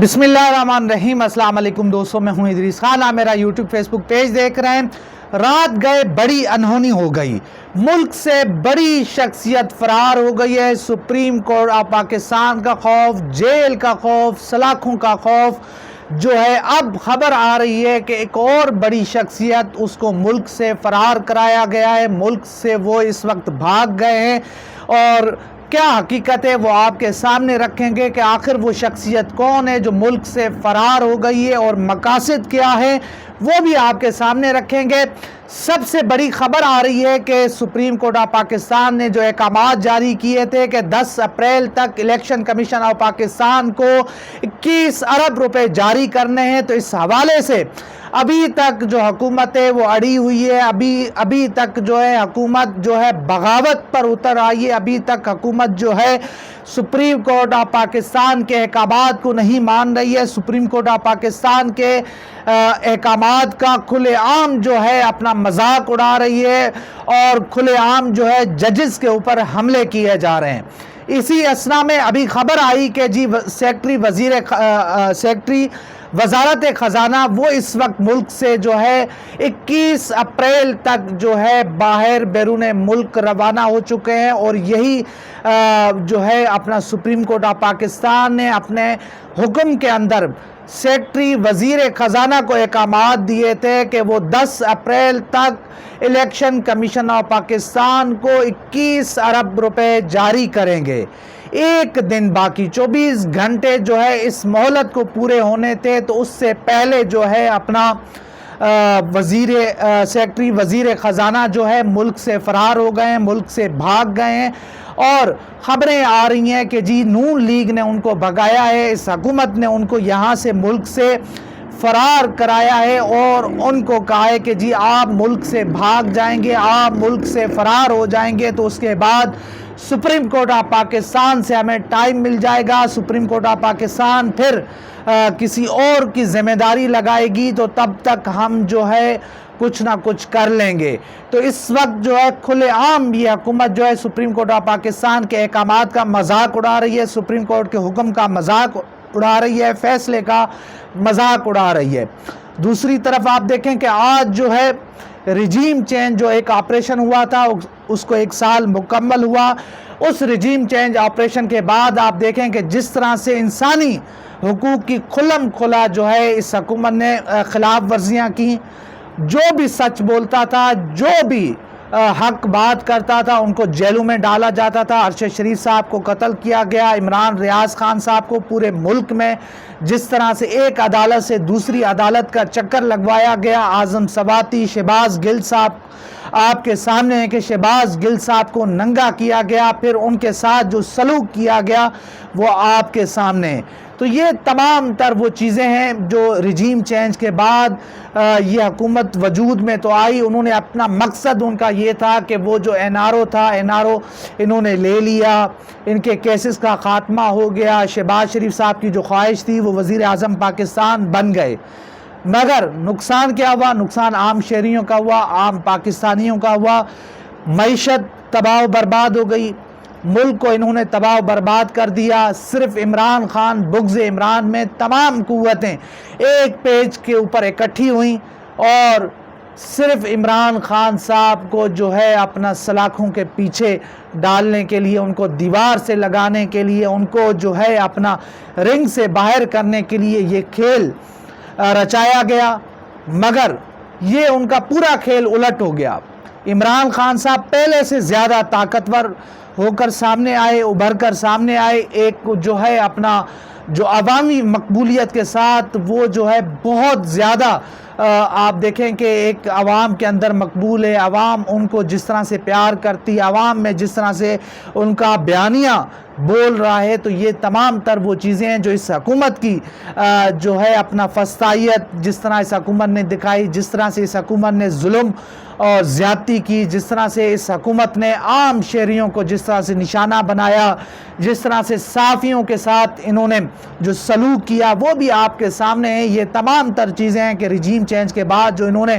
بسم اللہ الرحمن الرحیم۔ السلام علیکم دوستوں، میں ہوں ادریس خان۔ آپ میرا یوٹیوب فیس بک پیج دیکھ رہے ہیں۔ رات گئے بڑی انہونی ہو گئی، ملک سے بڑی شخصیت فرار ہو گئی ہے۔ سپریم کورٹ آف پاکستان کا خوف، جیل کا خوف، سلاخوں کا خوف جو ہے، اب خبر آ رہی ہے کہ ایک اور بڑی شخصیت اس کو ملک سے فرار کرایا گیا ہے۔ ملک سے وہ اس وقت بھاگ گئے ہیں اور کیا حقیقت ہے وہ آپ کے سامنے رکھیں گے کہ آخر وہ شخصیت کون ہے جو ملک سے فرار ہو گئی ہے اور مقاصد کیا ہے وہ بھی آپ کے سامنے رکھیں گے۔ سب سے بڑی خبر آ رہی ہے کہ سپریم کورٹ آف پاکستان نے جو احکامات جاری کیے تھے کہ 10 اپریل تک الیکشن کمیشن آف پاکستان کو 21 ارب روپے جاری کرنے ہیں، تو اس حوالے سے ابھی تک جو حکومت ہے وہ اڑی ہوئی ہے۔ ابھی تک جو ہے حکومت جو ہے بغاوت پر اتر آئی ہے۔ ابھی تک حکومت جو ہے سپریم کورٹ آف پاکستان کے احکامات کو نہیں مان رہی ہے۔ سپریم کورٹ آف پاکستان کے احکامات کا کھلے عام جو ہے اپنا مذاق اڑا رہی ہے اور کھلے عام جو ہے ججز کے اوپر حملے کیے جا رہے ہیں۔ اسی اثنا میں ابھی خبر آئی کہ سیکٹری وزارت خزانہ وہ اس وقت ملک سے جو ہے 21 اپریل تک جو ہے باہر بیرون ملک روانہ ہو چکے ہیں، اور یہی جو ہے اپنا سپریم کورٹ آف پاکستان نے اپنے حکم کے اندر سیکٹری وزیر خزانہ کو احکامات دیے تھے کہ وہ 10 اپریل تک الیکشن کمیشن آف پاکستان کو 21 ارب روپے جاری کریں گے۔ ایک دن باقی، 24 گھنٹے جو ہے اس مہلت کو پورے ہونے تھے، تو اس سے پہلے جو ہے اپنا سیکٹری وزیر خزانہ جو ہے ملک سے فرار ہو گئے ہیں، ملک سے بھاگ گئے ہیں، اور خبریں آ رہی ہیں کہ جی نون لیگ نے ان کو بھگایا ہے، اس حکومت نے ان کو یہاں سے ملک سے فرار کرایا ہے اور ان کو کہا ہے کہ جی آپ ملک سے بھاگ جائیں گے، آپ ملک سے فرار ہو جائیں گے تو اس کے بعد سپریم کورٹ آف پاکستان سے ہمیں ٹائم مل جائے گا، سپریم کورٹ آف پاکستان پھر کسی اور کی ذمہ داری لگائے گی، تو تب تک ہم جو ہے کچھ نہ کچھ کر لیں گے۔ تو اس وقت جو ہے کھلے عام یہ حکومت جو ہے سپریم کورٹ آف پاکستان کے احکامات کا مذاق اڑا رہی ہے، سپریم کورٹ کے حکم کا مذاق اڑا رہی ہے، فیصلے کا مذاق اڑا رہی ہے۔ دوسری طرف آپ دیکھیں کہ آج جو ہے رجیم چینج جو ایک آپریشن ہوا تھا اس کو 1 سال مکمل ہوا۔ اس رجیم چینج آپریشن کے بعد آپ دیکھیں کہ جس طرح سے انسانی حقوق کی کھلم کھلا جو ہے اس حکومت نے خلاف ورزیاں کی، جو بھی سچ بولتا تھا، جو بھی حق بات کرتا تھا ان کو جیلوں میں ڈالا جاتا تھا۔ ارشد شریف صاحب کو قتل کیا گیا، عمران ریاض خان صاحب کو پورے ملک میں جس طرح سے ایک عدالت سے دوسری عدالت کا چکر لگوایا گیا۔ اعظم سواتی، شہباز گل صاحب آپ کے سامنے ہے کہ شہباز گل صاحب کو ننگا کیا گیا، پھر ان کے ساتھ جو سلوک کیا گیا وہ آپ کے سامنے ہے۔ تو یہ تمام تر وہ چیزیں ہیں جو رجیم چینج کے بعد یہ حکومت وجود میں تو آئی۔ انہوں نے اپنا مقصد ان کا یہ تھا کہ وہ جو NRO تھا، NRO انہوں نے لے لیا، ان کے کیسز کا خاتمہ ہو گیا۔ شہباز شریف صاحب کی جو خواہش تھی وہ وزیر اعظم پاکستان بن گئے، مگر نقصان کیا ہوا؟ نقصان عام شہریوں کا ہوا، عام پاکستانیوں کا ہوا۔ معیشت تباہ و برباد ہو گئی، ملک کو انہوں نے تباہ و برباد کر دیا۔ صرف عمران خان، بغض عمران میں تمام قوتیں ایک پیج کے اوپر اکٹھی ہوئیں اور صرف عمران خان صاحب کو جو ہے اپنا سلاخوں کے پیچھے ڈالنے کے لیے، ان کو دیوار سے لگانے کے لیے، ان کو جو ہے اپنا رنگ سے باہر کرنے کے لیے یہ کھیل رچایا گیا، مگر یہ ان کا پورا کھیل الٹ ہو گیا۔ عمران خان صاحب پہلے سے زیادہ طاقتور ہو کر سامنے آئے، ابھر کر سامنے آئے، ایک جو ہے اپنا جو عوامی مقبولیت کے ساتھ وہ جو ہے بہت زیادہ آپ دیکھیں کہ ایک عوام کے اندر مقبول ہے، عوام ان کو جس طرح سے پیار کرتی، عوام میں جس طرح سے ان کا بیانیہ بول رہا ہے، تو یہ تمام تر وہ چیزیں ہیں جو اس حکومت کی جو ہے اپنا فسطائیت جس طرح اس حکومت نے دکھائی، جس طرح سے اس حکومت نے ظلم اور زیادتی کی، جس طرح سے اس حکومت نے عام شہریوں کو جس طرح سے نشانہ بنایا، جس طرح سے صحافیوں کے ساتھ انہوں نے جو سلوک کیا، وہ بھی آپ کے سامنے ہیں۔ یہ تمام تر چیزیں ہیں کہ رجیم چینج کے بعد جو انہوں نے